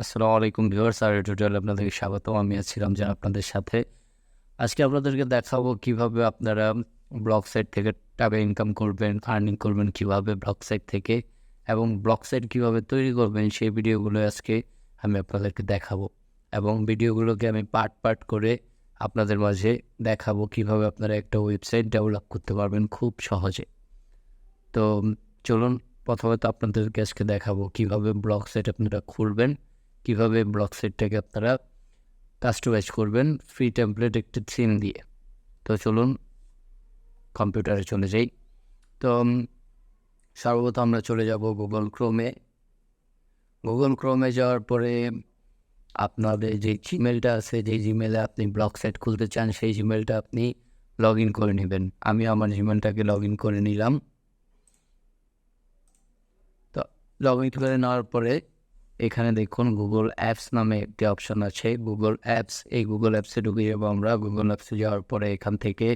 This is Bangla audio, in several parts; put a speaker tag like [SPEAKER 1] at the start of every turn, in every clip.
[SPEAKER 1] আসসালামু আলাইকুম ভিউয়ার্স, আর টিউটোরিয়ালে আপনাদেরকে স্বাগতম। আমি আছি রমজান আপনাদের সাথে। আজকে আপনাদেরকে দেখাবো কিভাবে আপনারা ব্লগ সাইট থেকে টাকা ইনকাম করবেন, আর্নিং করবেন কিভাবে ব্লগ সাইট থেকে, এবং ব্লগ সাইট কিভাবে তৈরি করবেন সেই ভিডিওগুলো আজকে আমি আপনাদেরকে দেখাবো। এবং ভিডিওগুলোকে আমি পার্ট পার্ট করে আপনাদের মাঝে দেখাবো কিভাবে আপনারা একটা ওয়েবসাইট ডেভেলপ করতে পারবেন খুব সহজে। তো চলুন, প্রথমে তো আপনাদেরকে আজকে দেখাবো কিভাবে ব্লগ সাইট আপনারা খুলবেন, কিভাবে ব্লগ সাইটটাকে আপনারা কাস্টমাইজ করবেন ফ্রি টেমপ্লেট একটি থিম দিয়ে। তো চলুন কম্পিউটারে চলে যাই। তো সর্বপ্রথম আমরা চলে যাব গুগল ক্রোমে যাওয়ার পরে আপনাদের যে জিমেলটা আছে, যে জিমেলে আপনি ব্লগ সাইট খুলতে চান সেই জিমেলটা আপনি লগ ইন করে নেবেন। আমি আমার জিমেলটাকে লগ ইন করে নিলাম। তো লগ ইন করে নেওয়ার পরে এখানে দেখুন গুগল অ্যাপস নামে একটি অপশন আছে, গুগল অ্যাপস। এই গুগল অ্যাপসে ঢুকে যাবো আমরা। গুগল অ্যাপসে যাওয়ার পরে এখান থেকে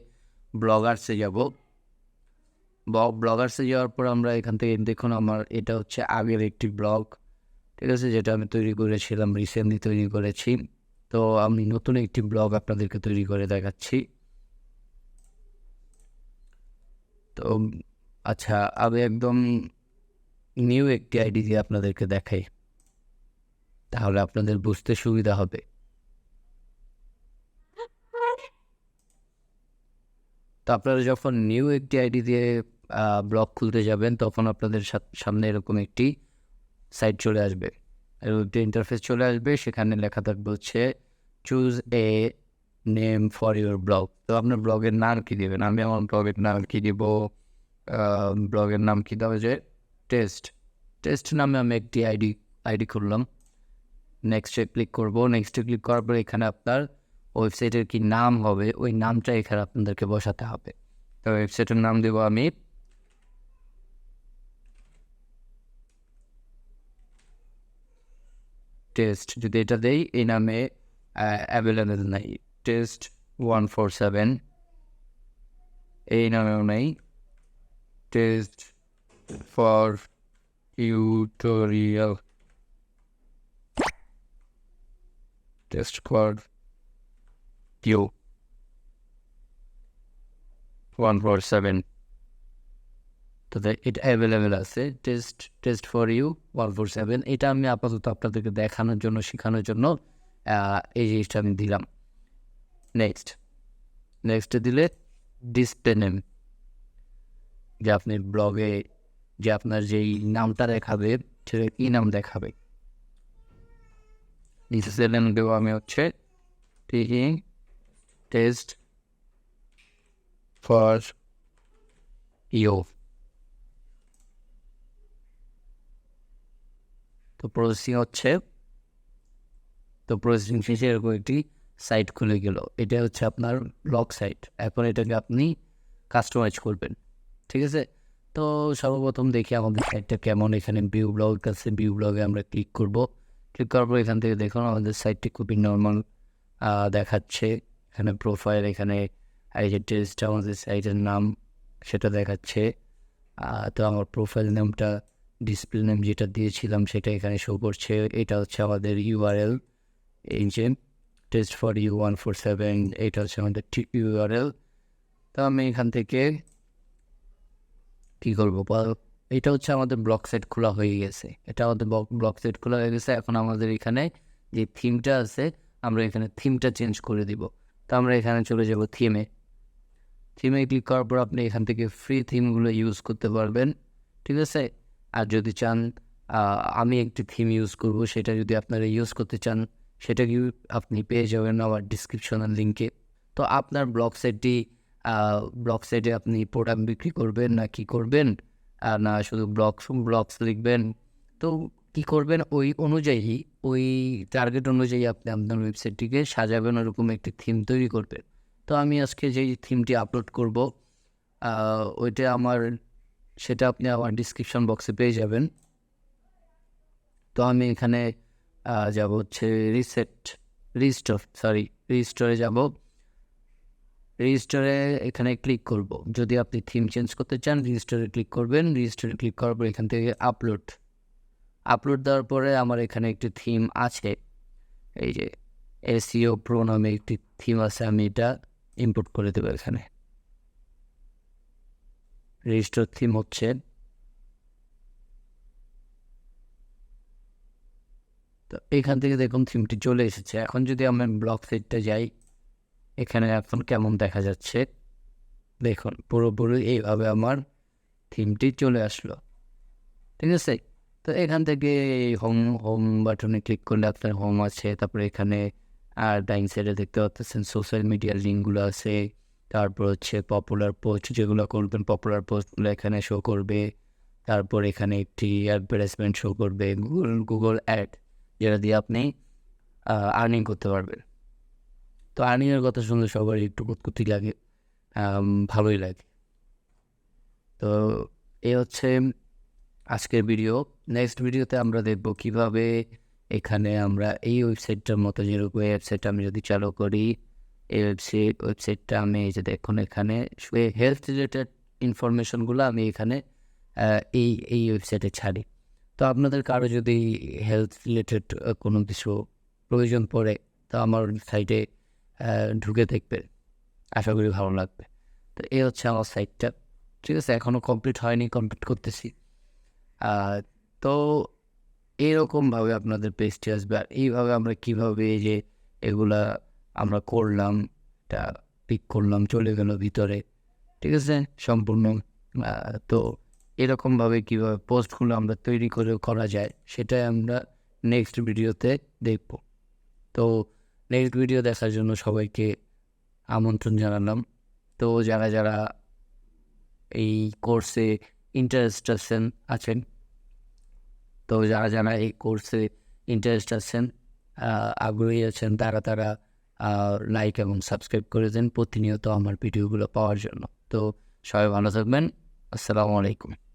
[SPEAKER 1] ব্লগার্সে যাব। ব্লগার্সে যাওয়ার পর আমরা এখান থেকে দেখুন আমার এটা হচ্ছে আগের একটি ব্লগ, ঠিক আছে, যেটা আমি তৈরি করেছিলাম, রিসেন্টলি তৈরি করেছি। তো আমি নতুন একটি ব্লগ আপনাদেরকে তৈরি করে দেখাচ্ছি। তো আচ্ছা, আমি একদম নিউ একটি আইডি দিয়ে আপনাদেরকে দেখাই, তাহলে আপনাদের বুঝতে সুবিধা হবে। তো আপনারা যখন নিউ একটি আইডি দিয়ে ব্লগ খুলতে যাবেন তখন আপনাদের সামনে এরকম একটি সাইট চলে আসবে, এরকম একটি ইন্টারফেস চলে আসবে। সেখানে লেখা থাকবে হচ্ছে choose a name for your blog. তো আপনার ব্লগের নাম কী দেবেন? আমি আমার ব্লগের নাম কী দিব? ব্লগের নাম কী দেওয়া যায়? টেস্ট নামে আমি একটি আইডি খুললাম। নেক্সটে ক্লিক করব। নেক্সটে ক্লিক করার পরে এখানে আপনার ওয়েবসাইটের কি নাম হবে ওই নামটা এখানে আপনাদেরকে বসাতে হবে। তো ওয়েবসাইটের নাম দেবো আমি টেস্ট। যদি এটা দেই, এই নামে অ্যাভেলেবেল নাই, টেস্ট 147, এই নামেও নেই, test for tutorial, test for টিউ 147। তো এটা অ্যাভেলেবেল আছে, টেস্ট ফর ইউ 147। এটা আমি আপাতত আপনাদেরকে দেখানোর জন্য, শেখানোর জন্য এই জিনিসটা আমি দিলাম। নেক্সটে দিলে ডিসপ্লে নেম, যে আপনি ব্লগে যে আপনার যেই নামটা দেখাবে সেটা কী নাম দেখাবে। ডিসপ্লে নেম দেবো আমি হচ্ছে টেস্ট ফর ইউ। তো প্রসেসিং হচ্ছে, তো প্রসেসিং শেষে এরকম একটি সাইট খুলে গেল। এটা হচ্ছে আপনার ব্লগ সাইট। এখন এটাকে আপনি কাস্টমাইজ করবেন, ঠিক আছে। তো সর্বপ্রথম দেখি আমাদের সাইটটা কেমন। এখানে ভিউ ব্লগ আছে, ভিউ ব্লগে আমরা ক্লিক করব। ক্লিক করার পর এখান থেকে দেখুন আমাদের সাইটটি খুবই নর্মাল দেখাচ্ছে। এখানে প্রোফাইল, এখানে এই যে টেস্ট আমাদের সাইটের নাম সেটা দেখাচ্ছে। তো আমার প্রোফাইল নামটা, ডিসপ্লে নেম যেটা দিয়েছিলাম সেটা এখানে শো করছে। এটা হচ্ছে আমাদের ইউআরএল, এই যে টেস্ট ফর ইউ 147, এটা হচ্ছে আমাদের ইউআরএল। তো আমি এখান থেকে কী করবো, এটা হচ্ছে আমাদের ব্লগ সেট খোলা হয়ে গেছে। এটা আমাদের ব্লগ সেট খোলা হয়ে গেছে। এখন আমাদের এখানে যে থিমটা আছে, আমরা এখানে থিমটা চেঞ্জ করে দিব। তো আমরা এখানে চলে যাব থিমে ক্লিক করার পর আপনি এখান থেকে ফ্রি থিমগুলো ইউজ করতে পারবেন, ঠিক আছে। আর যদি চান আমি একটি থিম ইউজ করব, সেটা যদি আপনারা ইউজ করতে চান সেটা কি আপনি পেয়ে যাবেন আমার ডিসক্রিপশনের লিঙ্কে। তো আপনার ব্লগ সাইটে আপনি প্রোডাক্ট বিক্রি করবেন না কি করবেন, না শুধু ব্লগস লিখবেন, তো কি করবেন ওই অনুযায়ী, ওই টার্গেট অনুযায়ী আপনি আপনার ওয়েবসাইটটিকে সাজাবেন, ওরকম একটি থিম তৈরি করবেন। তো আমি আজকে যেই থিমটি আপলোড করব সেটা আপনি আমার ডিসক্রিপশন বক্সে পেয়ে যাবেন। তো আমি এখানে যাব হচ্ছে রিস্টোরে যাব। রেজিস্টারে এখানে ক্লিক করব। যদি আপনি থিম চেঞ্জ করতে চান রেজিস্টারে ক্লিক করবেন। রেজিস্টারে ক্লিক করার পর এখান থেকে আপলোড দেওয়ার পরে আমার এখানে একটি থিম আছে, এই যে এসইও প্রো নামে একটি থিম আছে, আমি এটা ইম্পোর্ট করে দেবো এখানে। রেজিস্টার থিম হচ্ছে, তো এখান থেকে দেখুন থিমটি চলে এসেছে। এখন যদি আমরা ব্লক সেটটা যাই, এখানে এখন কেমন দেখা যাচ্ছে দেখুন, পুরোপুরি এইভাবে আমার থিমটি চলে আসলো, ঠিক আছে। তো এখান থেকে হোম হোম বাটনে ক্লিক করলে আপনার হোম আছে, তারপরে এখানে ডাইং সাইডে দেখতে পাচ্ছেন সোশ্যাল মিডিয়ার লিঙ্কগুলো আছে, তারপর হচ্ছে পপুলার পোস্ট যেগুলো করবেন, পপুলার পোস্টগুলো এখানে শো করবে, তারপর এখানে একটি অ্যাডভার্টাইজমেন্ট শো করবে, গুগল অ্যাড, যেটা দিয়ে আপনি আর্নিং করতে পারবেন। তো আর্নিংয়ের কথা শুনলে সবার একটু কুতকুতি লাগে, ভালোই লাগে। তো এই হচ্ছে আজকের ভিডিও। নেক্সট ভিডিওতে আমরা দেখব কিভাবে এখানে আমরা এই ওয়েবসাইটটার মতো, যেরকম ওয়েবসাইট আমি যদি চালু করি, এই ওয়েবসাইটটা আমি এই যে দেখুন এখানে হেলথ রিলেটেড ইনফরমেশনগুলো আমি এখানে এই ওয়েবসাইটে ছাড়ি। তো আপনাদের কারো যদি হেলথ রিলেটেড কোনো কিছু প্রয়োজন পড়ে, তো আমার সাইটে ঢুকে দেখবেন, আশা করি ভালো লাগবে। তো এই হচ্ছে আমার সাইটটা, ঠিক আছে। এখনও কমপ্লিট হয়নি, কমপ্লিট করতেছি। তো এরকমভাবে আপনাদের পেজটি আসবে। আর এইভাবে আমরা কীভাবে এই যে এগুলা আমরা করলাম, এটা পিক করলাম, চলে গেল ভিতরে, ঠিক আছে সম্পূর্ণ। তো এরকমভাবে কীভাবে পোস্টগুলো আমরা তৈরি করা যায়, সেটাই আমরা নেক্সট ভিডিওতে দেখব। তো নেক্সট ভিডিও দেখার জন্য সবাইকে আমন্ত্রণ জানালাম। তো যারা যারা এই কোর্সে ইন্টারেস্ট আছেন, তো যারা যারা এই কোর্সে ইন্টারেস্ট আছেন, আগ্রহী আছেন, তারা লাইক এবং সাবস্ক্রাইব করে দেন প্রতিনিয়ত আমার ভিডিওগুলো পাওয়ার জন্য। তো সবাই ভালো থাকবেন। আসসালামু আলাইকুম।